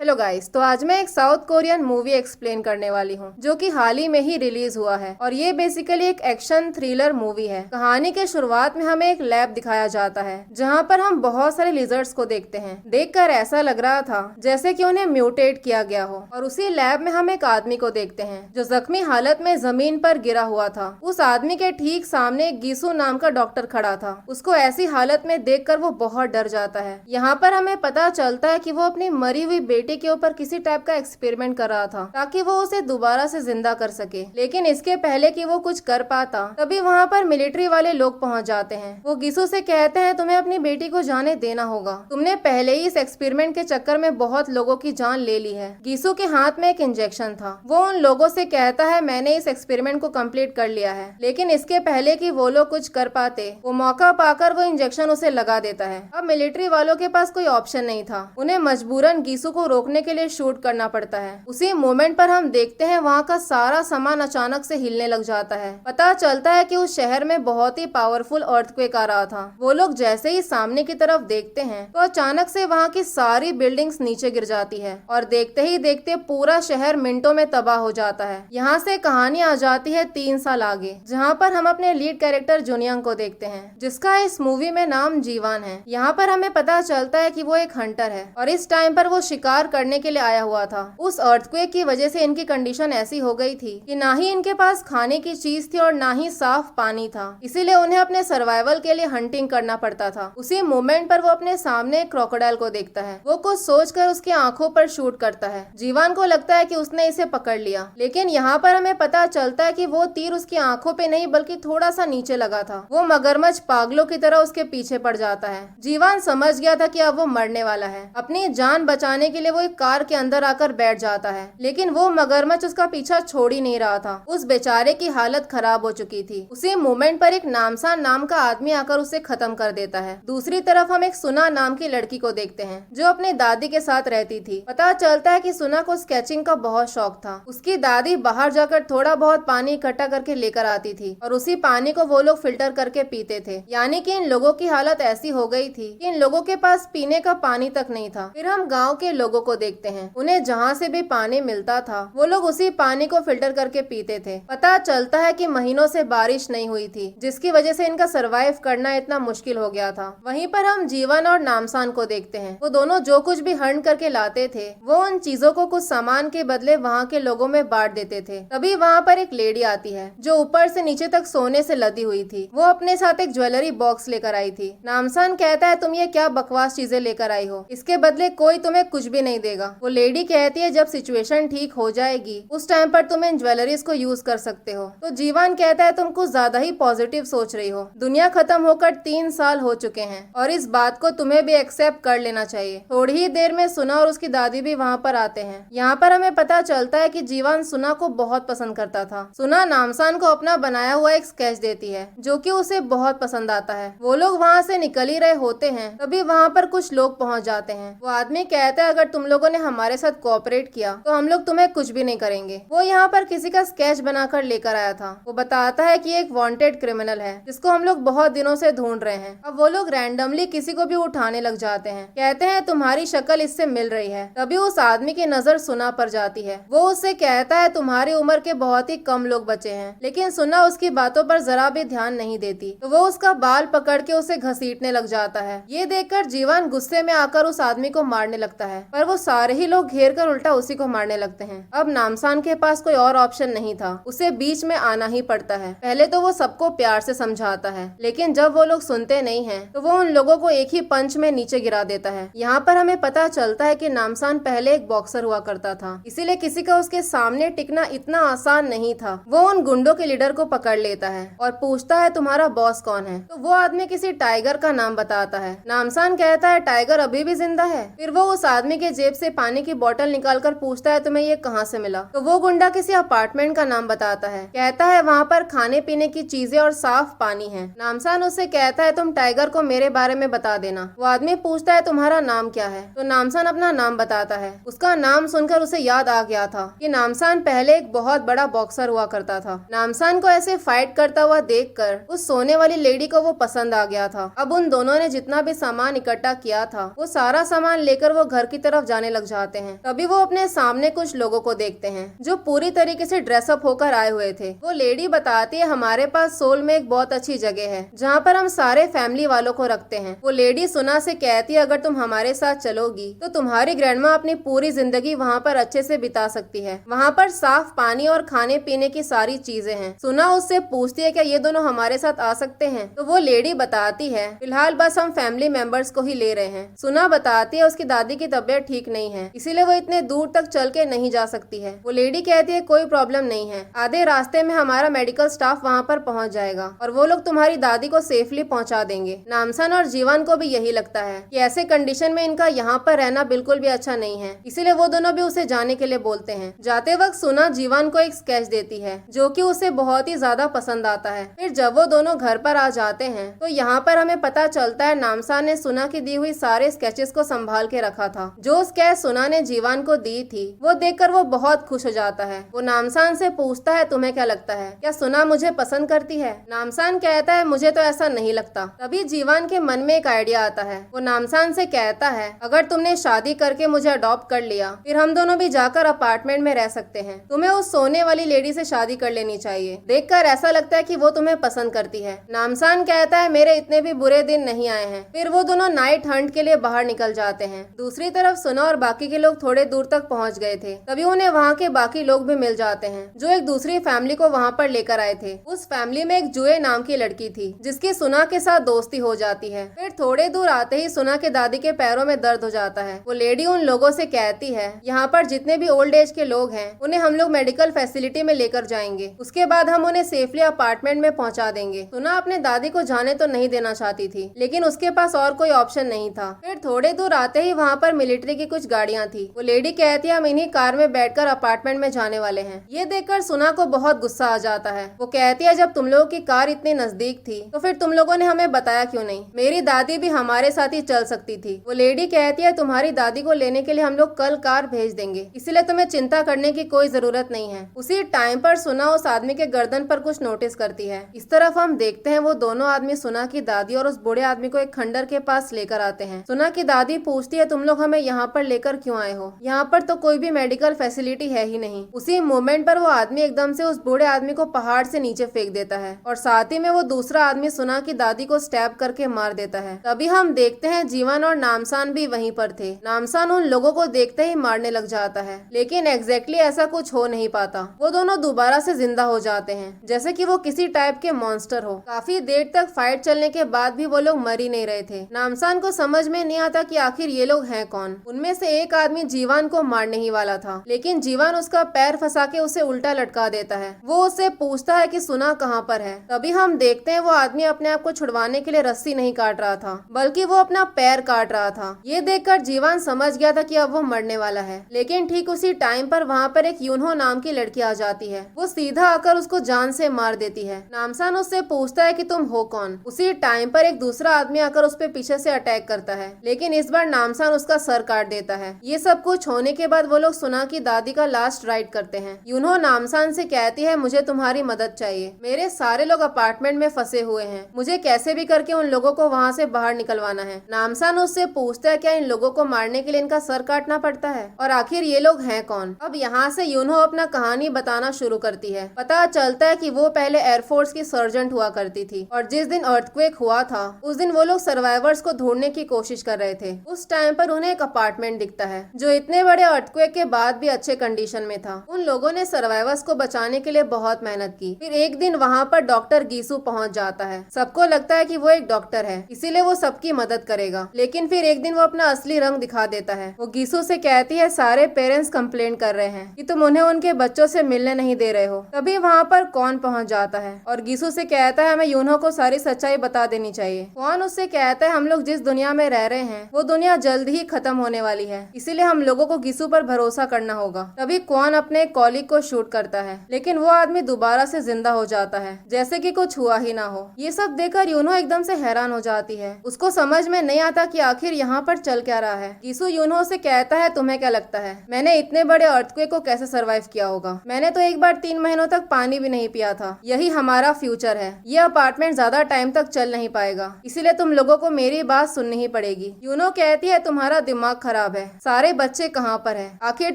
Hello guys, तो आज मैं एक साउथ कोरियन मूवी एक्सप्लेन करने वाली हूँ जो कि हाल ही में ही रिलीज हुआ है और ये बेसिकली एक एक्शन थ्रिलर मूवी है। कहानी के शुरुआत में हमें एक लैब दिखाया जाता है जहाँ पर हम बहुत सारे लिजर्ड्स को देखते हैं। देखकर ऐसा लग रहा था जैसे कि उन्हें म्यूटेट किया गया हो। और उसी लैब में हम एक आदमी को देखते हैं जो जख्मी हालत में जमीन पर गिरा हुआ था। उस आदमी के ठीक सामने गीसू नाम का डॉक्टर खड़ा था। उसको ऐसी हालत में देखकर वो बहुत डर जाता है। यहाँ पर हमें पता चलता है कि वो अपनी मरी हुई बेटी के ऊपर किसी टाइप का एक्सपेरिमेंट कर रहा था ताकि वो उसे दोबारा से जिंदा कर सके। लेकिन इसके पहले कि वो कुछ कर पाता तभी वहाँ पर मिलिट्री वाले लोग पहुँच जाते हैं। वो गीसू से कहते हैं तुम्हें अपनी बेटी को जाने देना होगा, तुमने पहले ही इस एक्सपेरिमेंट के चक्कर में बहुत लोगों की जान ले ली है। गीसू के हाथ में एक इंजेक्शन था। वो उन लोगों से कहता है मैंने इस एक्सपेरिमेंट को कंप्लीट कर लिया है, लेकिन इसके पहले कि वो लोग कुछ कर पाते वो मौका पाकर वो इंजेक्शन उसे लगा देता है। अब मिलिट्री वालों के पास कोई ऑप्शन नहीं था, उन्हें मजबूरन गीसू को रोकने के लिए शूट करना पड़ता है। उसी मोमेंट पर हम देखते हैं वहाँ का सारा सामान अचानक से हिलने लग जाता है। पता चलता है कि उस शहर में बहुत ही पावरफुल अर्थक्वेक आ रहा था। वो लोग जैसे ही सामने की तरफ देखते हैं तो अचानक से वहाँ की सारी बिल्डिंग्स नीचे गिर जाती है और देखते ही देखते पूरा शहर मिनटों में तबाह हो जाता है। यहाँ से कहानी आ जाती है 3 साल आगे, जहाँ पर हम अपने लीड कैरेक्टर जुनियंग को देखते हैं जिसका इस मूवी में नाम जीवान है। यहाँ पर हमें पता चलता है कि वो एक हंटर है और इस टाइम पर वो शिकार करने के लिए आया हुआ था। उस अर्थक्वेक की वजह से इनकी कंडीशन ऐसी हो गई थी कि ना ही इनके पास खाने की चीज थी और ना ही साफ पानी था, इसीलिए उन्हें अपने सर्वाइवल के लिए हंटिंग करना पड़ता था। उसी मोमेंट पर वो अपने सामने एक क्रोकोडाइल को देखता है। वो कुछ सोचकर उसकी आंखों पर शूट करता है। जीवान को लगता है कि उसने इसे पकड़ लिया, लेकिन यहाँ पर हमें पता चलता है कि वो तीर उसकी आंखों पे नहीं बल्कि थोड़ा सा नीचे लगा था। वो मगरमच्छ पागलों की तरह उसके पीछे पड़ जाता है। जीवान समझ गया था कि अब वो मरने वाला है। अपनी जान बचाने के लिए वो एक कार के अंदर आकर बैठ जाता है, लेकिन वो मगरमच्छ उसका पीछा छोड़ ही नहीं रहा था। उस बेचारे की हालत खराब हो चुकी थी। उसी मोमेंट पर एक नामसान नाम का आदमी आकर उसे खत्म कर देता है। दूसरी तरफ हम एक सुना नाम की लड़की को देखते हैं जो अपनी दादी के साथ रहती थी। पता चलता है कि सुना को स्केचिंग का बहुत शौक था। उसकी दादी बाहर जाकर थोड़ा बहुत पानी इकट्ठा करके लेकर आती थी और उसी पानी को वो लोग फिल्टर करके पीते थे। यानी कि इन लोगों की हालत ऐसी हो गई थी कि इन लोगों के पास पीने का पानी तक नहीं था। फिर हम गाँव के लोगों को देखते हैं। उन्हें जहाँ से भी पानी मिलता था वो लोग उसी पानी को फिल्टर करके पीते थे। पता चलता है कि महीनों से बारिश नहीं हुई थी जिसकी वजह से इनका सरवाइव करना इतना मुश्किल हो गया था। वहीं पर हम जीवन और नामसान को देखते हैं। वो दोनों जो कुछ भी हंट करके लाते थे वो उन चीजों को कुछ सामान के बदले वहाँ के लोगों में बांट देते थे। तभी वहाँ पर एक लेडी आती है जो ऊपर से नीचे तक सोने से लदी हुई थी। वो अपने साथ एक ज्वेलरी बॉक्स लेकर आई थी। नामसान कहता है तुम ये क्या बकवास चीजें लेकर आई हो, इसके बदले कोई तुम्हें कुछ भी नहीं देगा। वो लेडी कहती है जब सिचुएशन ठीक हो जाएगी उस टाइम पर तुम इन ज्वेलरीज को यूज कर सकते हो। तो जीवान कहता है तुम कुछ ज्यादा ही पॉजिटिव सोच रही हो। दुनिया खत्म होकर 3 साल हो चुके हैं और इस बात को तुम्हें भी एक्सेप्ट कर लेना चाहिए। थोड़ी ही देर में सुना और उसकी दादी भी वहाँ पर आते हैं। यहाँ पर हमें पता चलता है कि जीवान सुना को बहुत पसंद करता था। सुना नामसान को अपना बनाया हुआ एक स्केच देती है जो कि उसे बहुत पसंद आता है। वो लोग वहाँ से निकल ही रहे होते हैं तभी वहाँ पर कुछ लोग पहुँच जाते हैं। वो आदमी कहता है अगर तुम लोगों ने हमारे साथ कोऑपरेट किया तो हम लोग तुम्हें कुछ भी नहीं करेंगे। वो यहाँ पर किसी का स्केच बनाकर लेकर आया था। वो बताता है कि एक वांटेड क्रिमिनल है जिसको हम लोग बहुत दिनों से ढूंढ रहे हैं। अब वो लोग रैंडमली किसी को भी उठाने लग जाते हैं। कहते हैं तुम्हारी शक्ल इससे मिल रही है। तभी उस आदमी की नजर सुना पर जाती है। वो उससे कहता है तुम्हारी उम्र के बहुत ही कम लोग बचे हैं, लेकिन सुना उसकी बातों पर जरा भी ध्यान नहीं देती। तो वो उसका बाल पकड़ के उसे घसीटने लग जाता है। ये देखकर जीवान गुस्से में आकर उस आदमी को मारने लगता है, पर वो सारे ही लोग घेर कर उल्टा उसी को मारने लगते हैं। अब नामसान के पास कोई और ऑप्शन नहीं था, उसे बीच में आना ही पड़ता है। पहले तो वो सबको प्यार से समझाता है, लेकिन जब वो लोग सुनते नहीं हैं, तो वो उन लोगों को एक ही पंच में नीचे गिरा देता है। यहाँ पर हमें पता चलता है कि नामसान पहले एक बॉक्सर हुआ करता था, इसीलिए किसी का उसके सामने टिकना इतना आसान नहीं था। वो उन गुंडों के लीडर को पकड़ लेता है और पूछता है तुम्हारा बॉस कौन है। तो वो आदमी किसी टाइगर का नाम बताता है। नामसान कहता है टाइगर अभी भी जिंदा है। फिर वो उस आदमी के जेब से पानी की बोतल निकालकर पूछता है तुम्हें ये कहाँ से मिला। तो वो गुंडा किसी अपार्टमेंट का नाम बताता है। कहता है वहाँ पर खाने पीने की चीजें और साफ पानी है। नामसान उससे कहता है तुम टाइगर को मेरे बारे में बता देना। वो आदमी पूछता है तुम्हारा नाम क्या है। तो नामसान अपना नाम बताता है। उसका नाम सुनकर उसे याद आ गया था कि नामसान पहले एक बहुत बड़ा बॉक्सर हुआ करता था। नामसान को ऐसे फाइट करता हुआ देखकर उस सोने वाली लेडी को वो पसंद आ गया था। अब उन दोनों ने जितना भी सामान इकट्ठा किया था वो सारा सामान लेकर वो घर की तरफ जाने लग जाते हैं। तभी वो अपने सामने कुछ लोगों को देखते हैं जो पूरी तरीके से ड्रेसअप होकर आए हुए थे। वो लेडी बताती है हमारे पास सोल में एक बहुत अच्छी जगह है जहाँ पर हम सारे फैमिली वालों को रखते हैं। वो लेडी सुना से कहती है अगर तुम हमारे साथ चलोगी तो तुम्हारी ग्रैंडमा अपनी पूरी जिंदगी वहाँ पर अच्छे से बिता सकती है। वहाँ पर साफ पानी और खाने पीने की सारी चीजें हैं। सुना उससे पूछती है क्या ये दोनों हमारे साथ आ सकते हैं? तो वो लेडी बताती है फिलहाल बस हम फैमिली मेंबर्स को ही ले रहे हैं। सुना बताती है उसकी दादी की तबीयत ठीक नहीं है इसीलिए वो इतने दूर तक चल के नहीं जा सकती है। वो लेडी कहती है कोई प्रॉब्लम नहीं है, आधे रास्ते में हमारा मेडिकल स्टाफ वहाँ पर पहुँच जाएगा और वो लोग तुम्हारी दादी को सेफली पहुँचा देंगे। नामसन और जीवन को भी यही लगता है कि ऐसे कंडीशन में इनका यहाँ पर रहना बिल्कुल भी अच्छा नहीं है, इसीलिए वो दोनों भी उसे जाने के लिए बोलते हैं। जाते वक्त सुना जीवन को एक स्केच देती है जो कि उसे बहुत ही ज्यादा पसंद आता है। फिर जब वो दोनों घर पर आ जाते हैं तो यहाँ पर हमें पता चलता है नामसान ने सुना की दी हुई सारे स्केचेस को संभाल के रखा था। जो स्केच सुना ने जीवन को दी थी वो देखकर वो बहुत खुश हो जाता है। वो नामसान से पूछता है तुम्हें क्या लगता है, क्या सुना मुझे पसंद करती है? नामसान कहता है मुझे तो ऐसा नहीं लगता। तभी जीवन के मन में एक आइडिया आता है। वो नामसान से कहता है अगर तुमने शादी करके मुझे अडॉप्ट कर लिया फिर हम दोनों भी जाकर अपार्टमेंट में रह सकते हैं। तुम्हें उस सोने वाली लेडी से शादी कर लेनी चाहिए, देखकर ऐसा लगता है कि वो तुम्हें पसंद करती है। नामसान कहता है मेरे इतने भी बुरे दिन नहीं आए हैं। फिर वो दोनों नाइट हंट के लिए बाहर निकल जाते हैं। दूसरी तरफ सुना और बाकी के लोग थोड़े दूर तक पहुंच गए थे। तभी उन्हें वहाँ के बाकी लोग भी मिल जाते हैं जो एक दूसरी फैमिली को वहाँ पर लेकर आए थे। उस फैमिली में एक जुए नाम की लड़की थी जिसकी सुना के साथ दोस्ती हो जाती है। फिर थोड़े दूर आते ही सुना के दादी के पैरों में दर्द हो जाता है। वो लेडी उन लोगों से कहती है यहाँ पर जितने भी ओल्ड एज के लोग हैं उन्हें हम लोग मेडिकल फैसिलिटी में लेकर जाएंगे, उसके बाद हम उन्हें सेफली अपार्टमेंट में पहुँचा देंगे। सुना अपने दादी को जाने तो नहीं देना चाहती थी लेकिन उसके पास और कोई ऑप्शन नहीं था। फिर थोड़े दूर आते ही वहाँ पर मिलिट्री की कुछ गाड़ियाँ थी। वो लेडी कहती है हम इन्हीं कार में बैठकर अपार्टमेंट में जाने वाले हैं। ये देखकर सुना को बहुत गुस्सा आ जाता है। वो कहती है जब तुम लोगों की कार इतनी नजदीक थी तो फिर तुम लोगों ने हमें बताया क्यों नहीं? मेरी दादी भी हमारे साथ ही चल सकती थी। वो लेडी कहती है तुम्हारी दादी को लेने के लिए हम लोग कल कार भेज देंगे, इसलिए तुम्हें चिंता करने की कोई जरूरत नहीं है। उसी टाइम पर सुना उस आदमी के गर्दन पर कुछ नोटिस करती है। इस तरफ हम देखते हैं वो दोनों आदमी सुना की दादी और उस बूढ़े आदमी को एक खंडर के पास लेकर आते हैं। सुना की दादी पूछती है तुम लोग हमें यहाँ पर लेकर क्यों आए हो? यहाँ पर तो कोई भी मेडिकल फैसिलिटी है ही नहीं। उसी मोमेंट पर वो आदमी एकदम से उस बूढ़े आदमी को पहाड़ से नीचे फेंक देता है और साथ ही में वो दूसरा आदमी सुना की दादी को स्टैब करके मार देता है। तभी हम देखते हैं जीवन और नामसान भी वहीं पर थे। नामसान उन लोगों को देखते ही मारने लग जाता है लेकिन एग्जैक्टली ऐसा कुछ हो नहीं पाता। वो दोनों दोबारा से जिंदा हो जाते हैं जैसे कि वो किसी टाइप के मॉन्स्टर हो। काफी देर तक फाइट चलने के बाद भी वो लोग मर ही नहीं रहे थे। नामसान को समझ में नहीं आता कि आखिर ये लोग हैं कौन। उनमें से एक आदमी जीवन को मारने ही वाला था लेकिन जीवन उसका पैर फंसा के उसे उल्टा लटका देता है। वो उससे पूछता है कि सुना कहाँ पर है। तभी हम देखते हैं वो आदमी अपने आप को छुड़वाने के लिए रस्सी नहीं काट रहा था बल्कि वो अपना पैर काट रहा था। ये देखकर जीवन समझ गया था कि अब वो मरने वाला है लेकिन ठीक उसी टाइम पर वहाँ पर एक यूनहो नाम की लड़की आ जाती है। वो सीधा आकर उसको जान से मार देती है। नामसान उससे पूछता है कि तुम हो कौन। उसी टाइम पर एक दूसरा आदमी आकर उस पे पीछे से अटैक करता है लेकिन इस बार नामसान उसका सर काट देता है। ये सब कुछ होने के बाद वो लोग सुना की दादी का लास्ट राइड करते हैं। यूनहो नामसान से कहती है मुझे तुम्हारी मदद चाहिए, मेरे सारे लोग अपार्टमेंट में फंसे हुए हैं, मुझे कैसे भी करके उन लोगों को वहाँ से बाहर निकलवाना है। नामसान उससे पूछता है क्या इन लोगों को मारने के लिए इनका सर काटना पड़ता है और आखिर ये लोग हैं कौन। अब यहाँ से यूनहो अपना कहानी बताना शुरू करती है। पता चलता है कि वो पहले एयरफोर्स की सर्जेंट हुआ करती थी और जिस दिन अर्थक्वेक हुआ था उस दिन वो लोग सर्वाइवर्स को ढूंढने की कोशिश कर रहे थे। उस टाइम पर उन्हें एक अपार्टमेंट दिखता है जो इतने बड़े अर्थक्वेक के बाद भी अच्छे कंडीशन में था। उन लोगों ने सर्वाइवर्स को बचाने के लिए बहुत मेहनत की। फिर एक दिन वहाँ पर डॉक्टर गीसू पहुँच जाता है। सबको लगता है कि वो एक डॉक्टर है इसीलिए वो सबकी मदद करेगा लेकिन फिर एक दिन वो अपना असली रंग दिखा देता है। वो गीसू से कहती है सारे पेरेंट्स कंप्लेंट कर रहे हैं कि तुम उन्हें उनके बच्चों से मिलने नहीं दे रहे हो। तभी वहाँ पर कौन पहुँच जाता है और गीसू से कहता है हमें यूनहो को सारी सच्चाई बता देनी चाहिए। कौन उससे कहता है हम लोग जिस दुनिया में रह रहे हैं वो दुनिया जल्द ही खत्म होने वाली है, इसीलिए हम लोगों को गीसू पर भरोसा करना होगा। तभी कौन अपने कॉलीग को शूट करता है लेकिन वो आदमी दोबारा से जिंदा हो जाता है जैसे कि कुछ हुआ ही ना हो। ये सब देखकर यूनहो एकदम से हैरान हो जाती है। उसको समझ में नहीं आता कि आखिर यहाँ पर चल क्या रहा है। गीसू यूनहो से कहता है तुम्हें क्या लगता है मैंने इतने बड़े अर्थक्वेक को कैसे सरवाइव किया होगा? मैंने तो एक बार 3 महीनों तक पानी भी नहीं पिया था। यही हमारा फ्यूचर है। ये अपार्टमेंट ज्यादा टाइम तक चल नहीं पाएगा, इसीलिए तुम लोगों को मेरी बात सुननी ही पड़ेगी। यूनो कहती है तुम्हारा दिमाग खराब खराब है, सारे बच्चे कहाँ पर है, आखिर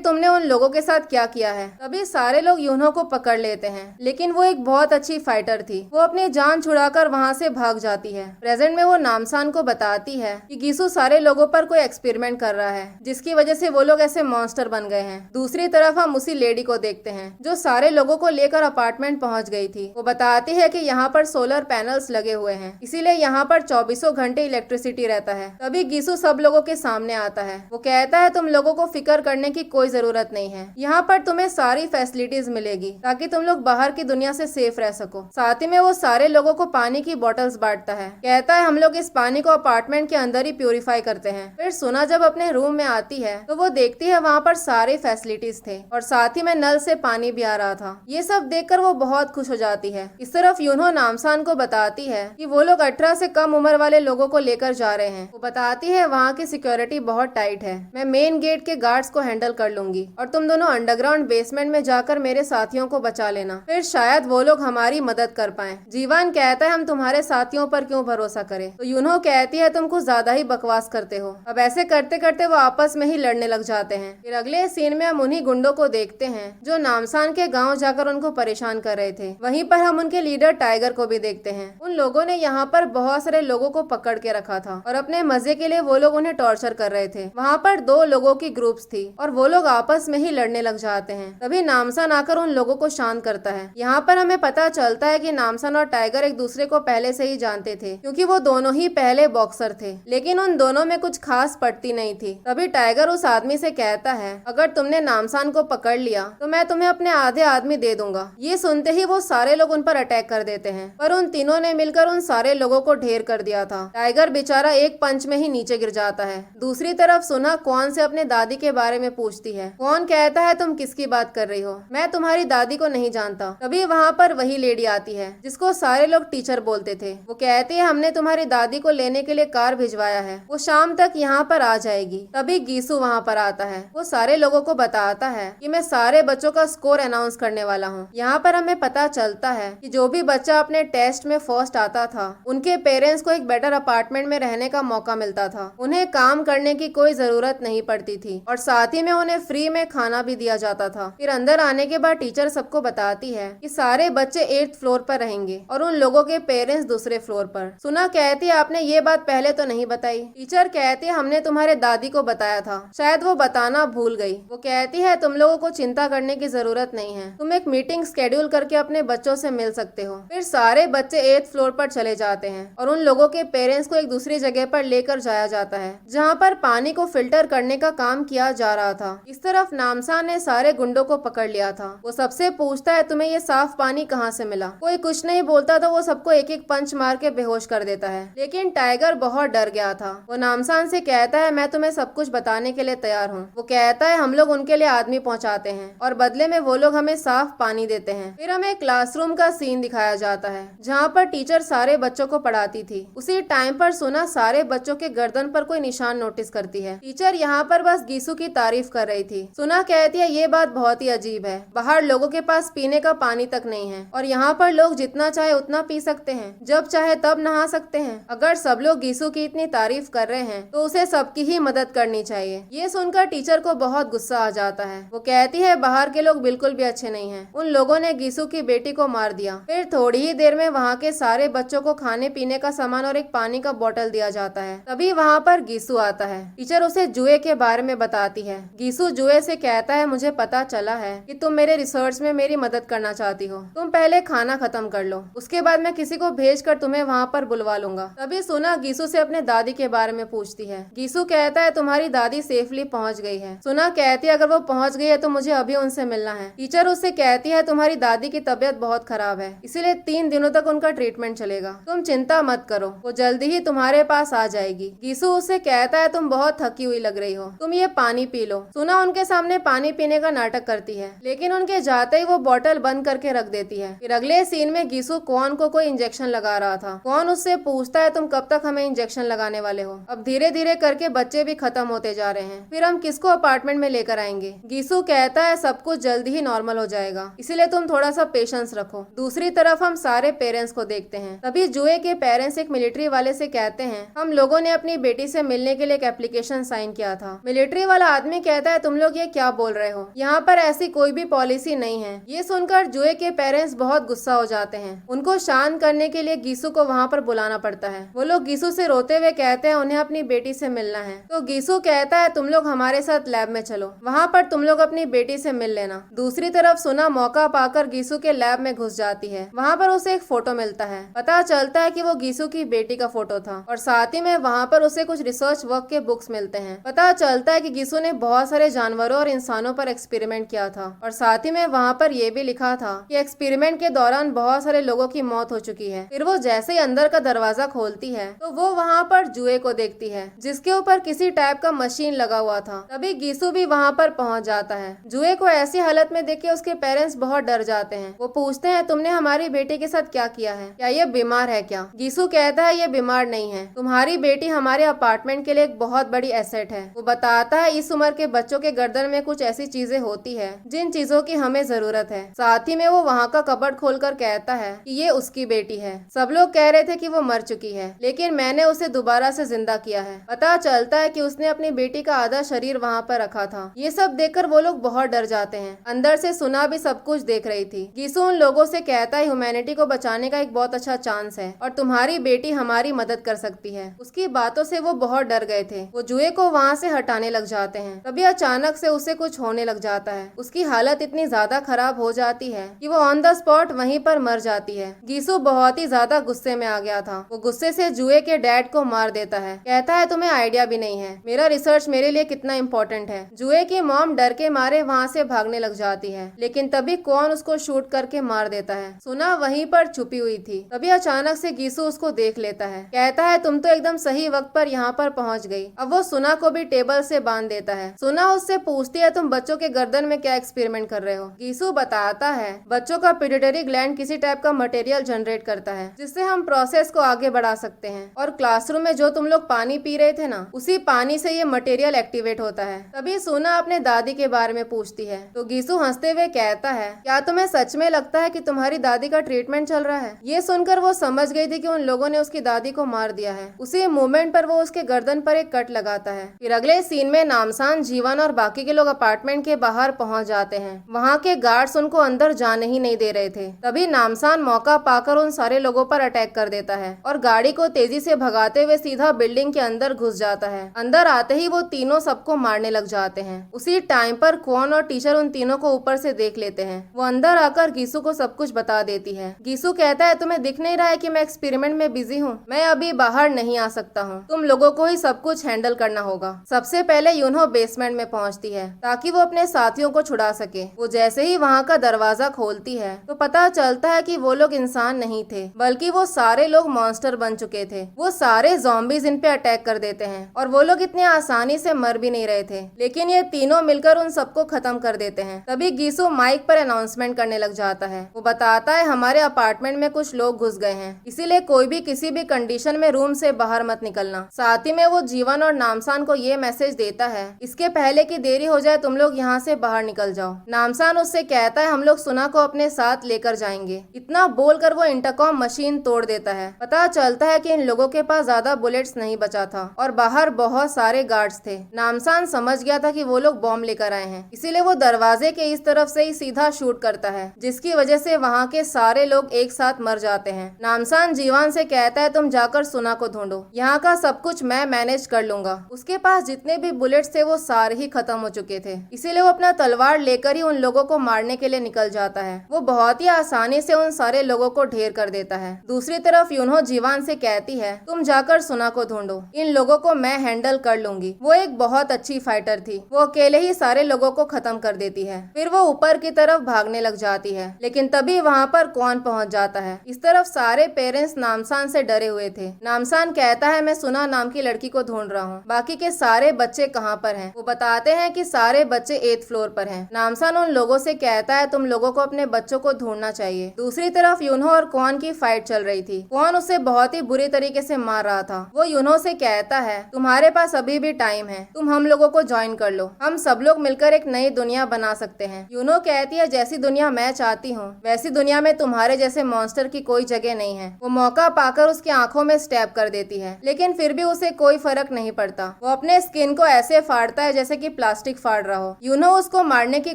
तुमने उन लोगों के साथ क्या किया है। तभी सारे लोग यूनो को पकड़ लेते हैं, लेकिन वो एक बहुत अच्छी फाइटर थी, वो अपनी जान छुड़ाकर वहाँ से भाग जाती है। प्रेजेंट में वो नामसान को बताती है कि गीसू सारे लोगों पर कोई एक्सपेरिमेंट कर रहा है, जिसकी वजह से वो लोग ऐसे मॉन्स्टर बन गए हैं। दूसरी तरफ हम उसी लेडी को देखते हैं जो सारे लोगों को लेकर अपार्टमेंट पहुंच गई थी। वो बताती है कि यहाँ पर सोलर पैनल्स लगे हुए हैं, इसीलिए यहाँ पर 24 घंटे इलेक्ट्रिसिटी रहता है। तभी गीसू सब लोगों के सामने आता है। वो कहता है तुम लोगों को फिक्र करने की कोई जरूरत नहीं है, यहाँ पर तुम्हें सारी फैसिलिटीज मिलेगी ताकि तुम लोग बाहर की दुनिया से सेफ रह सको। साथ ही में वो सारे लोगों को पानी की बोतल्स बांटता है। कहता है हम लोग इस पानी को अपार्टमेंट के अंदर ही प्यूरिफाई करते हैं। फिर सुना जब अपने रूम में आती है तो वो देखती है वहाँ पर सारे फैसिलिटीज थे और साथ ही में नल से पानी भी आ रहा था। ये सब देखकर वो बहुत खुश हो जाती है। इस तरफ यूनो नामसान को बताती है कि वो लोग 18 से कम उम्र वाले लोगों को लेकर जा रहे हैं। वो बताती है वहाँ की सिक्योरिटी बहुत टाइट है, मैं मेन गेट के गार्ड्स को हैंडल कर लूंगी और तुम दोनों अंडरग्राउंड बेसमेंट में जाकर मेरे साथियों को बचा लेना, फिर शायद वो लोग हमारी मदद कर पाए। जीवान कहता है हम तुम्हारे साथियों पर क्यों भरोसा करें। तो यूनो कहती है तुम कुछ ज्यादा ही बकवास करते हो। अब ऐसे करते करते वो आपस में ही लड़ने लग जाते हैं। फिर अगले सीन में हम उन्हीं गुंडों को देखते हैं जो नामसान के गाँव जाकर उनको परेशान कर रहे थे। वहीं पर हम उनके लीडर टाइगर को भी देखते हैं। उन लोगों ने यहाँ पर बहुत सारे लोगों को पकड़ के रखा था और अपने मजे के लिए वो लोग उन्हें टॉर्चर कर रहे थे। वहाँ पर 2 लोगों की ग्रुप्स थी और वो लोग आपस में ही लड़ने लग जाते हैं। तभी नामसान आकर उन लोगों को शांत करता है। यहाँ पर हमें पता चलता है कि नामसान और टाइगर एक दूसरे को पहले से ही जानते थे, क्योंकि वो दोनों ही पहले बॉक्सर थे, लेकिन उन दोनों में कुछ खास पड़ती नहीं थी। तभी टाइगर उस आदमी से कहता है अगर तुमने नामसान को पकड़ लिया तो मैं तुम्हें अपने आधे आदमी दे दूंगा। ये सुनते ही वो सारे लोग उन पर अटैक कर देते हैं, पर उन तीनों ने मिलकर उन सारे लोगों को ढेर कर दिया था। टाइगर बेचारा एक पंच में ही नीचे गिर जाता है। दूसरी तरफ सुना कौन से अपने दादी के बारे में पूछती है। कौन कहता है तुम किसकी बात कर रही हो, मैं तुम्हारी दादी को नहीं जानता। तभी वहाँ पर वही लेडी आती है जिसको सारे लोग टीचर बोलते थे। वो कहती है हमने तुम्हारी दादी को लेने के लिए कार भिजवाया है, वो शाम तक यहाँ पर आ जाएगी। तभी गीसू वहाँ पर आता है। वो सारे लोगों को बताता है कि मैं सारे बच्चों का स्कोर अनाउंस करने वाला हूँ। यहाँ पर हमें पता चलता है कि जो भी बच्चा अपने टेस्ट में फर्स्ट आता था उनके पेरेंट्स को एक बेटर अपार्टमेंट में रहने का मौका मिलता था। उन्हें काम करने की कोई जरूरत नहीं पड़ती थी और साथ ही में उन्हें फ्री में खाना भी दिया जाता था। फिर अंदर आने के बाद टीचर सबको बताती है कि सारे बच्चे 8th फ्लोर पर रहेंगे और उन लोगों के पेरेंट्स दूसरे फ्लोर पर। सुना कहती है आपने ये बात पहले तो नहीं बताई। टीचर कहती है हमने तुम्हारे दादी को बताया था, शायद वो बताना भूल गई। वो कहती है तुम लोगों को चिंता करने की जरूरत नहीं है, तुम एक मीटिंग स्केड्यूल करके अपने बच्चों से मिल सकते हो। फिर सारे बच्चे 8th फ्लोर पर चले जाते हैं और उन लोगों के पेरेंट्स को एक दूसरी जगह पर लेकर जाया जाता है जहाँ पर पानी को फिल्टर करने का काम किया जा रहा था। इस तरफ नामसान ने सारे गुंडों को पकड़ लिया था। वो सबसे पूछता है तुम्हें ये साफ पानी कहाँ से मिला। कोई कुछ नहीं बोलता तो वो सबको एक एक पंच मार के बेहोश कर देता है, लेकिन टाइगर बहुत डर गया था। वो नामसान से कहता है मैं तुम्हें सब कुछ बताने के लिए तैयार हूँ। वो कहता है हम लोग उनके लिए आदमी पहुँचाते हैं और बदले में वो लोग हमें साफ पानी देते हैं। फिर हमें क्लासरूम का सीन दिखाया जाता है जहाँ पर टीचर सारे बच्चों को पढ़ाती थी। उसी टाइम पर सुना सारे बच्चों के गर्दन पर कोई निशान नोटिस करती है। टीचर यहाँ पर बस गीसू की तारीफ कर रही थी। सुना कहती है ये बात बहुत ही अजीब है, बाहर लोगों के पास पीने का पानी तक नहीं है और यहाँ पर लोग जितना चाहे उतना पी सकते हैं, जब चाहे तब नहा सकते हैं। अगर सब लोग गीसू की इतनी तारीफ कर रहे हैं तो उसे सबकी ही मदद करनी चाहिए। ये सुनकर टीचर को बहुत गुस्सा आ जाता है। वो कहती है बाहर के लोग बिल्कुल भी अच्छे नहीं हैं, उन लोगों ने गीसू की बेटी को मार दिया। फिर थोड़ी ही देर में वहाँ के सारे बच्चों को खाने पीने का सामान और एक पानी का बोतल दिया जाता है। तभी वहाँ पर गीसू आता है। टीचर उसे जुए के बारे में बताती है। गीसू जुए से कहता है मुझे पता चला है कि तुम मेरे रिसर्च में मेरी मदद करना चाहती हो, तुम पहले खाना खत्म कर लो, उसके बाद मैं किसी को भेज कर तुम्हें वहाँ पर बुलवा लूंगा। तभी सुना गीसू से अपने दादी के बारे में पूछती है। गीसू कहता है तुम्हारी दादी सेफली पहुँच गई है। सुना कहती है अगर वो पहुँच गई है तो मुझे अभी उनसे मिलना है। टीचर उससे कहती है तुम्हारी दादी की तबीयत बहुत खराब है, इसीलिए 3 दिनों तक उनका ट्रीटमेंट चलेगा, तुम चिंता मत करो, वो जल्दी ही तुम्हारे पास आ जाएगी। गीसू उससे कहता है तुम बहुत थकी हुई लग रही हो, तुम ये पानी पी लो। सुना उनके सामने पानी पीने का नाटक करती है, लेकिन उनके जाते ही वो बोतल बंद करके रख देती है। फिर अगले सीन में गीसू कौन को कोई इंजेक्शन लगा रहा था। कौन उससे पूछता है तुम कब तक हमें इंजेक्शन लगाने वाले हो, अब धीरे धीरे करके बच्चे भी खत्म होते जा रहे हैं, फिर हम किसको अपार्टमेंट में लेकर आएंगे। गीसू कहता है सब कुछ जल्दी ही नॉर्मल हो जाएगा, इसीलिए तुम थोड़ा सा पेशेंस रखो। दूसरी तरफ हम सारे पेरेंट्स को देखते हैं। तभी जुए के पेरेंट्स एक मिलिट्री वाले से कहते हैं हम लोगों ने अपनी बेटी से मिलने के लिए एक एप्लीकेशन साइन किया था। मिलिट्री वाला आदमी कहता है तुम लोग ये क्या बोल रहे हो, यहाँ पर ऐसी कोई भी पॉलिसी नहीं है। ये सुनकर जुए के पेरेंट्स बहुत गुस्सा हो जाते हैं। उनको शांत करने के लिए गीसू को वहाँ पर बुलाना पड़ता है। वो लोग गीसू से रोते हुए कहते हैं उन्हें अपनी बेटी से मिलना है। तो गीसू कहता है तुम लोग हमारे साथ लैब में चलो, वहाँ पर तुम लोग अपनी बेटी से मिल लेना। दूसरी तरफ सुना मौका पाकर गीसू के लैब में घुस जाती है। वहाँ पर उसे एक फोटो मिलता है। पता चलता है कि वो गीसू की बेटी का फोटो था और साथ ही में वहाँ पर उसे कुछ रिसर्च वर्क के बुक्स मिलते हैं। पता चलता है कि गीसू ने बहुत सारे जानवरों और इंसानों पर एक्सपेरिमेंट किया था और साथ ही में वहाँ पर यह भी लिखा था कि एक्सपेरिमेंट के दौरान बहुत सारे लोगों की मौत हो चुकी है। फिर वो जैसे ही अंदर का दरवाजा खोलती है तो वो वहाँ पर जुए को देखती है जिसके ऊपर किसी टाइप का मशीन लगा हुआ था। तभी गीसू भी वहाँ पर पहुँच जाता है। जुए को ऐसी हालत में देख के उसके पेरेंट्स बहुत डर जाते हैं। वो पूछते हैं तुमने हमारी बेटी के साथ क्या किया है, क्या ये बीमार है क्या? गीसू कहता है ये बीमार नहीं है, तुम्हारी बेटी हमारे अपार्टमेंट के लिए एक बहुत बड़ी एसेट है। वो बताता है इस उम्र के बच्चों के गर्दन में कुछ ऐसी चीजें होती है जिन चीजों की हमें जरूरत है। साथ ही में वो वहाँ का कबर्ड खोलकर कहता है कि ये उसकी बेटी है। सब लोग कह रहे थे कि वो मर चुकी है लेकिन मैंने उसे दोबारा से जिंदा किया है। पता चलता है कि उसने अपनी बेटी का आधा शरीर वहाँ पर रखा था। ये सब देखकर वो लोग बहुत डर जाते हैं। अंदर से सुना भी सब कुछ देख रही थी। गीसू उन लोगों से कहता है ह्यूमैनिटी को बचाने का एक बहुत अच्छा चांस है और तुम्हारी बेटी हमारी मदद कर सकती है। उसकी बातों से वो बहुत डर गए थे। वो जुए को वहाँ से हटाने लग जाते हैं। तभी अचानक से उसे कुछ होने लग जाता है। उसकी हालत इतनी ज्यादा खराब हो जाती है कि वो ऑन द स्पॉट वहीं पर मर जाती है। गीसू बहुत ही ज्यादा गुस्से में आ गया था। वो गुस्से से जुए के डैड को मार देता है। कहता है तुम्हें आइडिया भी नहीं है मेरा रिसर्च मेरे लिए कितना इम्पोर्टेंट है। जुए की मॉम डर के मारे वहाँ से भागने लग जाती है लेकिन तभी कौन उसको शूट करके मार देता है। सुना वहीं पर छुपी हुई थी। तभी अचानक से गीसू उसको देख लेता है। कहता है तुम तो एकदम सही वक्त पर यहाँ पर पहुँच गई। अब वो सुना को भी टेबल से बांध देता है। सुना उससे पूछती है तुम बच्चों के गर्दन में क्या एक्सपेरिमेंट कर रहे हो। गीसू बताता है बच्चों का पिट्यूटरी ग्लैंड किसी टाइप का मटेरियल जनरेट करता है जिससे हम प्रोसेस को आगे बढ़ा सकते हैं और क्लासरूम में जो तुम लोग पानी पी रहे थे ना उसी पानी से ये मटेरियल एक्टिवेट होता है। तभी सुना अपने दादी के बारे में पूछती है तो गीसू हंसते हुए कहता है क्या तुम्हें सच में लगता है कि तुम्हारी दादी का ट्रीटमेंट चल रहा है? ये सुनकर वो समझ गई थी कि उन लोगों ने उसकी दादी को मार दिया है। उसी मोमेंट पर वो उसके गर्दन पर एक कट लगाता है। फिर अगले सीन में नामसान, जीवन और बाकी के लोग अपार्टमेंट के बाहर पहुंच जाते हैं। वहाँ के गार्ड्स उनको अंदर जाने ही नहीं दे रहे थे। तभी नामसान मौका पाकर उन सारे लोगों पर अटैक कर देता है और गाड़ी को तेजी से भगाते हुए सीधा बिल्डिंग के अंदर घुस जाता है। अंदर आते ही वो तीनों सबको मारने लग जाते हैं। उसी टाइम पर क्वान और टीचर उन तीनों को ऊपर से देख लेते हैं। वो अंदर आकर गीसू को सब कुछ बता देती है। गीसू कहता है तुम्हें दिख नहीं रहा है कि मैं एक्सपेरिमेंट में बिजी हूँ, मैं अभी बाहर नहीं आ सकता हूँ, तुम लोगों को ही सब कुछ हैंडल करना होगा। सबसे पहले यूनहो बेसमेंट में पहुँचती है ताकि वो अपने साथियों को छुड़ा सके। वो जैसे ही वहाँ का दरवाजा खोलती है तो पता चलता है कि वो लोग इंसान नहीं थे बल्कि वो सारे लोग मॉन्स्टर बन चुके थे। वो सारे ज़ॉम्बीज इन पे अटैक कर देते हैं और वो लोग इतने आसानी से मर भी नहीं रहे थे लेकिन ये तीनों मिलकर उन सबको खत्म कर देते हैं। तभी गीसू माइक पर अनाउंसमेंट करने लग जाता है। वो बताता है हमारे अपार्टमेंट में कुछ लोग घुस गए हैं इसीलिए कोई भी किसी भी कंडीशन में रूम से बाहर मत निकलना। साथ ही में वो जीवन और नामसान को ये मैसेज देता है इसके पहले कि देरी हो जाए तुम लोग यहाँ से बाहर निकल जाओ। नामसान उससे कहता है हम लोग सुना को अपने साथ लेकर जाएंगे। इतना बोलकर वो इंटरकॉम मशीन तोड़ देता है। पता चलता है कि इन लोगों के पास ज्यादा बुलेट्स नहीं बचा था और बाहर बहुत सारे गार्ड्स थे। नामसान समझ गया था कि वो लोग बॉम्ब लेकर आए हैं इसीलिए वो दरवाजे के इस तरफ से ही सीधा शूट करता है जिसकी वजह से वहाँ के सारे लोग एक साथ मर जाते हैं। नामसान जीवन से कहता है तुम जाकर सुना को ढूंढो, यहाँ का सब कुछ मैं मैनेज कर लूंगा। उसके पास जितने भी बुलेट्स थे वो सारे ही खत्म हो चुके थे इसीलिए वो अपना तलवार लेकर ही उन लोगों को मारने के लिए निकल जाता है। वो बहुत ही आसानी से उन सारे लोगों को ढेर कर देता है। दूसरी तरफ यूनहो जीवन से कहती है तुम जाकर सुना को ढूंढो, इन लोगों को मैं हैंडल कर लूंगी। वो एक बहुत अच्छी फाइटर थी, वो अकेले ही सारे लोगों को खत्म कर देती है। फिर वो ऊपर की तरफ भागने लग जाती है लेकिन तभी वहाँ पर कौन पहुँच जाता है। इस तरफ सारे पेरेंट्स नामसान से डरे हुए थे। नामसान कहता है मैं सुना नाम की लड़की को ढूंढ रहा हूँ, बाकी के सारे बच्चे कहाँ पर हैं? वो बताते हैं कि सारे बच्चे 8th फ्लोर पर हैं। नामसान उन लोगों से कहता है तुम लोगों को अपने बच्चों को ढूंढना चाहिए। दूसरी तरफ यूनहो और कौन की फाइट चल रही थी। कौन उसे बहुत ही बुरी तरीके से मार रहा था। वो यूनहो से कहता है तुम्हारे पास अभी भी टाइम है, तुम हम लोगों को ज्वाइन कर लो, हम सब लोग मिलकर एक नई दुनिया बना सकते हैं। यूनहो कहती है जैसी दुनिया मैं चाहती हूँ वैसी दुनिया में तुम्हारे जैसे मॉन्स्टर की कोई जगह नहीं है। वो मौका पाकर उसकी आंखों में स्टैब कर देती है लेकिन फिर भी उसे कोई फर्क नहीं पड़ता। वो अपने स्किन को ऐसे फाड़ता है जैसे कि प्लास्टिक फाड़ रहा हो। यूनो उसको मारने की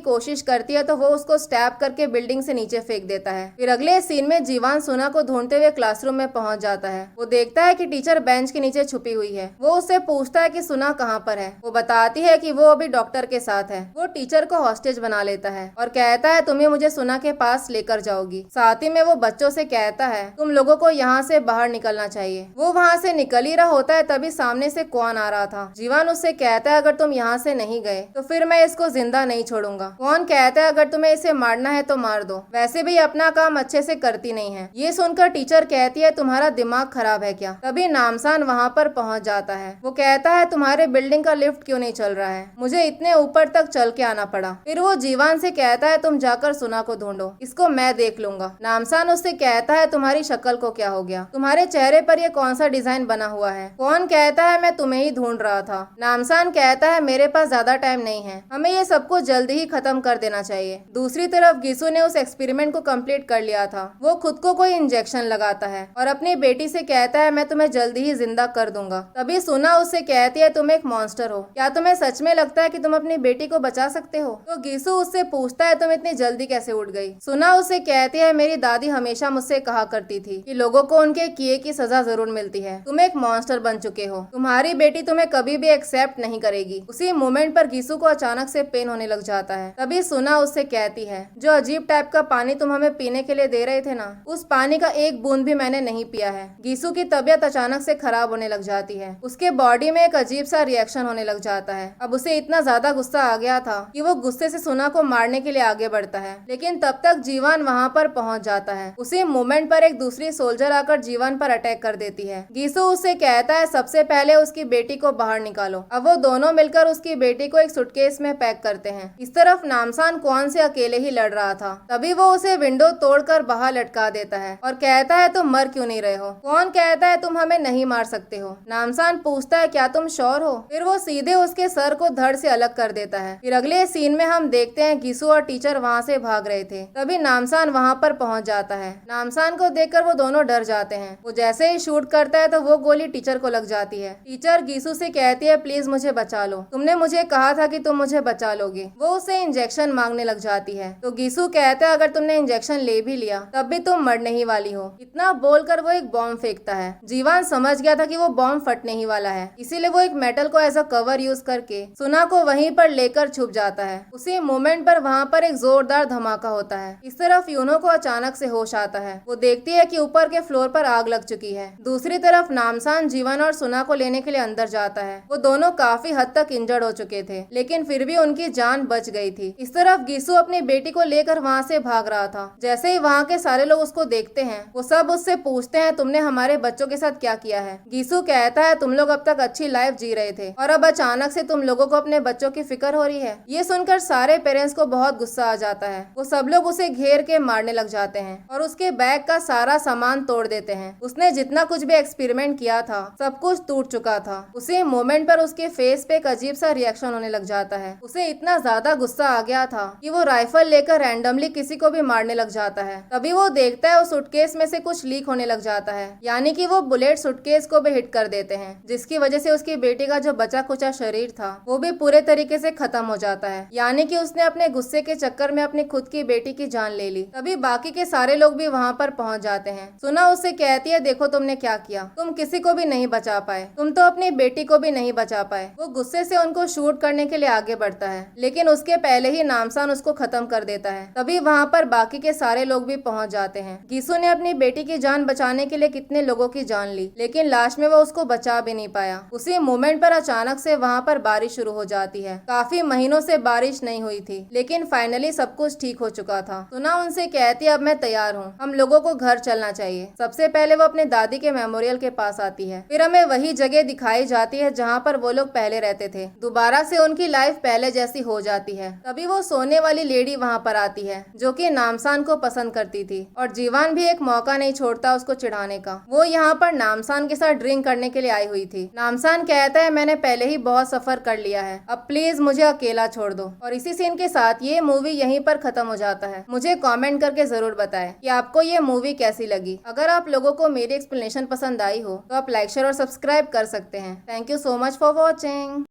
कोशिश करती है तो वो उसको स्टैब करके बिल्डिंग से नीचे फेंक देता है। फिर अगले सीन में जीवान सुना को ढूंढते हुए क्लासरूम में पहुंच जाता है। वो देखता है कि टीचर बेंच के नीचे छुपी हुई है। वो उससे पूछता है कि सुना कहाँ पर है। वो बताती है कि वो अभी डॉक्टर के साथ है। वो टीचर को हॉस्टेज बना लेता है और कहता है तुम्हें मुझे सुना के पास लेकर जाओगी। साथ ही में वो बच्चों से कहता है तुम लोगों को यहाँ से बाहर निकलना चाहिए। वो वहाँ से निकल ही रहा होता है तभी सामने से कौन आ रहा था। जीवान उससे कहता है अगर तुम यहाँ से नहीं गए तो फिर मैं इसको जिंदा नहीं छोड़ूंगा। कौन कहता है अगर तुम्हें इसे मारना है तो मार दो, वैसे भी अपना काम अच्छे से करती नहीं है। ये सुनकर टीचर कहती है तुम्हारा दिमाग खराब है क्या। तभी नामसान वहाँ पर पहुँच जाता है। वो कहता है तुम्हारे बिल्डिंग का लिफ्ट क्यों नहीं चल रहा है, मुझे इतने ऊपर तक चल के आना पड़ा। फिर वो जीवान से कहता है तुम जाकर सुना को ढूंढो, इसको मैं देख लूंगा। नामसान उससे कहता है तुम्हारी शक्ल को क्या हो गया, तुम्हारे चेहरे पर ये कौन सा डिजाइन बना हुआ है। कौन कहता है मैं तुम्हें ही ढूंढ रहा था। नामसान कहता है मेरे पास ज्यादा टाइम नहीं है, हमें ये सब कुछ जल्दी ही खत्म कर देना चाहिए। दूसरी तरफ गिसू ने उस एक्सपेरिमेंट को कंप्लीट कर लिया था। वो खुद को कोई इंजेक्शन लगाता है और अपनी बेटी से कहता है मैं तुम्हें जल्दी ही जिंदा कर दूंगा। तभी सुना उससे कहती है तुम एक मॉन्स्टर हो, क्या तुम्हें सच में लगता है कि तुम अपनी बेटी को बचा सकते हो। तो गिसू उससे पूछता है तुम इतनी जल्दी कैसे उठ गई। सुना उससे कहती है मेरी दादी हमेशा मुझसे कहा करती थी कि लोगों को उनके किए की सजा जरूर मिलती है। तुम एक मॉन्स्टर बन चुके हो, तुम्हारी बेटी तुम्हें कभी भी एक्सेप्ट नहीं करेगी। उसी मोमेंट पर गिसू को अचानक से पेन होने लग जाता है। तभी सुना उससे कहती है जो अजीब टाइप का पानी तुम हमें पीने के लिए दे रहे थे ना, उस पानी का एक बूंद भी मैंने नहीं पिया है। गिसू की तबीयत अचानक से खराब होने लग जाती है। उसके बॉडी में एक अजीब सा रिएक्शन होने लग जाता है। अब उसे इतना ज्यादा गुस्सा आ गया था कि वो गुस्से से सुना को मारने के लिए आगे बढ़ता है, लेकिन तब तक जीवान वहाँ पर पहुँच जाता है। उसी मोमेंट पर एक दूसरी सोल्जर आकर जीवान पर अटैक कर देती है। गिसू उससे कहता है सबसे पहले उसकी बेटी को बाहर निकालो। अब वो दोनों मिलकर उसकी बेटी को एक सूटकेस में पैक करते हैं। इस तरफ नामसान कौन से अकेले ही लड़ रहा था। तभी वो उसे विंडो तोड़कर बाहर लटका देता है और कहता है तुम मर क्यों नहीं रहे हो। कौन कहता है तुम हमें नहीं मार सकते हो। नामसान पूछता है क्या तुम श्योर हो। फिर वो सीधे उसके सर को धड़ से अलग कर देता है। फिर अगले सीन में हम देखते हैं गिसू और टीचर वहाँ से भाग रहे थे। तभी नामसान वहाँ पर पहुँच जाता है। नामसान को देखकर वो दोनों डर जाते हैं। वो जैसे ही शूट करता है तो वो गोली टीचर को लग जाती है। टीचर गिसू से कहती है प्लीज मुझे बचा लो, तुमने मुझे कहा था कि तुम मुझे बचा लोगे। वो उसे इंजेक्शन मांगने लग जाती है तो गिसू कहता है अगर तुमने इंजेक्शन ले भी लिया तब भी तुम मरने ही वाली हो। इतना बोलकर वो एक बॉम्ब फेंकता है। जीवान समझ गया था कि वो बॉम्ब फटने ही वाला है, इसीलिए वो एक मेटल को एज अ कवर यूज करके सुना को वहीं पर लेकर छुप जाता है। उसी मोमेंट पर वहाँ पर एक जोरदार धमाका होता है। इस तरफ यूनो को अचानक से होश आता है। वो देखती है कि ऊपर के फ्लोर पर आग लग चुकी है। दूसरी तरफ नामसान जीवन और सुना को लेने के लिए अंदर जाता है। वो दोनों काफी हद तक इंजर्ड हो चुके थे, लेकिन फिर भी उनकी जान बच गई थी। इस तरफ गिसू अपनी बेटी को लेकर वहाँ से भाग रहा था। जैसे ही वहाँ के सारे लोग उसको देखते हैं वो सब उससे पूछते हैं तुमने हमारे बच्चों के साथ क्या किया है। गिसू कहता है तुम लोग अब तक अच्छी लाइफ जी रहे थे और अब अचानक से तुम लोगों को अपने बच्चों की फिक्र हो रही है। ये सुनकर सारे पेरेंट्स को बहुत गुस्सा आ जाता है। वो सब लोग उसे घेर के मारने लग जाते हैं और उसके बैग का सारा सामान तोड़ देते हैं। उसने जितना कुछ भी एक्सपेरिमेंट किया था सब कुछ टूट चुका था। उसी मोमेंट पर उसके फेस पे एक अजीब सा रिएक्शन होने लग जाता है। उसे इतना ज्यादा गुस्सा आ गया था कि वो राइफल लेकर रैंडमली किसी को भी मारने लग जाता है। तभी वो देखता है उस सूटकेस में से कुछ लीक होने लग जाता है, यानी कि वो बुलेट सूटकेस को भी हिट कर देते हैं, जिसकी वजह से उसकी बेटी का जो बचा कुचा शरीर था वो भी पूरे तरीके से खत्म हो जाता है। यानी कि उसने अपने गुस्से के चक्कर में अपनी खुद की बेटी की जान ले ली। तभी बाकी के सारे लोग भी वहाँ पर पहुँच जाते हैं। सुना उससे कहती है देखो तुमने क्या किया, तुम किसी को भी नहीं बचा पाए, तुम तो अपनी बेटी को भी नहीं बचा पाए। वो गुस्से से उनको शूट करने के लिए आगे बढ़ता है, लेकिन उसके पहले ही नामसान उसको खत्म कर देता है। तभी वहाँ पर बाकी के सारे लोग भी पहुँच जाते हैं। गिसू ने अपनी बेटी की जान बचाने के लिए कितने लोगों की जान ली, लेकिन लास्ट में वो उसको बचा भी नहीं पाया। उसी मोमेंट पर अचानक से वहाँ पर बारिश शुरू हो जाती है। काफी महीनों से बारिश नहीं हुई थी, लेकिन फाइनली सब कुछ ठीक हो चुका था। सुना उनसे कहती अब मैं तैयार हूँ, हम लोगों को घर चलना चाहिए। सबसे पहले वो अपने दादी के मेमोरियल के पास आती है। फिर हमें वही जगह दिखाई जाती है जहाँ पर वो लोग पहले रहते थे। दोबारा से उनकी लाइफ पहले जैसी हो जाती है। तभी वो सोने वाली लेडी वहाँ पर आती है जो कि नामसान को पसंद करती थी, और जीवान भी एक मौका नहीं छोड़ता उसको चिढ़ाने का। वो यहाँ पर नामसान के साथ ड्रिंक करने के लिए आई हुई थी। नामसान कहता है मैंने पहले ही बहुत सफर कर लिया है, अब प्लीज मुझे अकेला छोड़ दो। और इसी सीन के साथ ये मूवी यहीं पर खत्म हो जाता है। मुझे कमेंट करके जरूर बताएं कि आपको ये मूवी कैसी लगी। अगर आप लोगों को मेरी एक्सप्लेनेशन पसंद आई हो तो आप लाइक शेयर और सब्सक्राइब कर सकते हैं। Thank you you so much for watching.